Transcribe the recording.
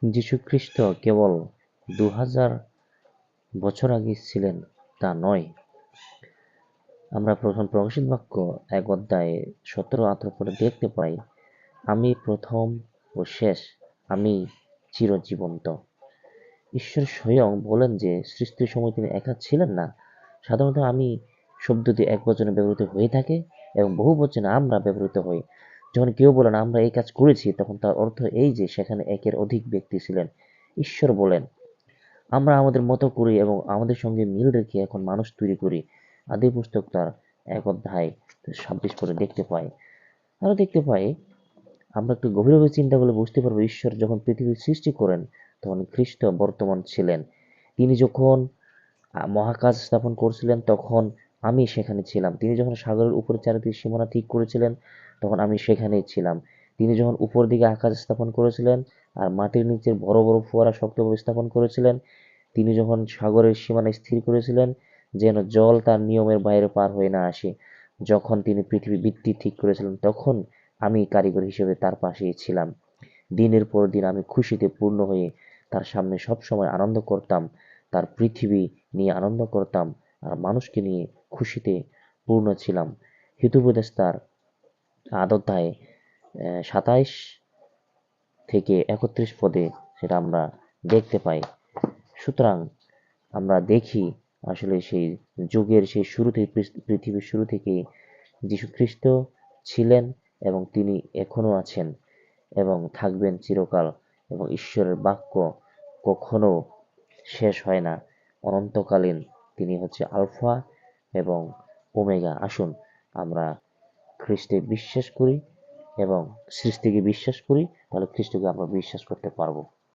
যীশু খ্রিস্ট কেবল 2000 বছর আগে ছিলেন তা নয়। আমরা প্রথম প্রকাশিত বাক্য 1 অধ্যায়ে 17-18 পরে দেখতে পাই, আমি প্রথম ও শেষ, আমি চিরজীবন্ত। ঈশ্বর স্বয়ং বলেন যে সৃষ্টির সময় তিনি একা ছিলেন না। সাধারণত আমি শব্দটি এক বচনে ব্যবহৃত হয়ে থাকে এবং বহু বচনে আমরা ব্যবহৃত হই। যখন কেউ বলেন আমরা এই কাজ করেছি, তখন তার অর্থ এই যে সেখানে একের অধিক ব্যক্তি ছিলেন। ঈশ্বর বলেন, আমরা আমাদের মতো করি এবং আমাদের সঙ্গে মিল রেখে এখন মানুষ তৈরি করি। আদি পুস্তক তার 1 অধ্যায় 26 পরে দেখতে পাই। আরো দেখতে পাই, আমরা একটু গভীরভাবে চিন্তা করলে বুঝতে পারবো, ঈশ্বর যখন পৃথিবীর সৃষ্টি করেন তখন খ্রিস্ট বর্তমান ছিলেন। তিনি যখন মহাকাশ স্থাপন করছিলেন তখন আমি সেখানে ছিলাম। তিনি যখন সাগরের উপরে চারিদিকে সীমানা ঠিক করেছিলেন তখন আমি সেখানেই ছিলাম। তিনি যখন উপর দিকে আকাশ স্থাপন করেছিলেন আর মাটির নিচে বড় বড় ফোয়ারা শক্তভাবে স্থাপন করেছিলেন, তিনি যখন সাগরের সীমানা স্থির করেছিলেন যেন জল তার নিয়মের বাইরে পার হয়ে না আসে, যখন তিনি পৃথিবী ভিত্তি ঠিক করেছিলেন তখন আমি কারিগর হিসেবে তার পাশেই ছিলাম। দিনের পর দিন আমি খুশিতে পূর্ণ হয়ে তার সামনে সবসময় আনন্দ করতাম, তার পৃথিবী নিয়ে আনন্দ করতাম আর মানুষকে নিয়ে খুশিতে পূর্ণ ছিলাম। হিতোপদেশ তার 8 অধ্যায়ে 27 থেকে 31 পদে সেটা আমরা দেখতে পাই। সুতরাং আমরা দেখি আসলে সেই যুগের সেই শুরুতেই, পৃথিবীর শুরু থেকেই যীশু খ্রিস্ট ছিলেন এবং তিনি এখনো আছেন এবং থাকবেন চিরকাল, এবং ঈশ্বরের বাক্য কখনো শেষ হয় না, অনন্তকালীন। তিনি হচ্ছে আলফা এবং ওমেগা। আসুন আমরা খ্রিস্টে বিশ্বাস করি এবং সৃষ্টিকে বিশ্বাস করি, তাহলে খ্রিস্টকে আমরা বিশ্বাস করতে পারবো।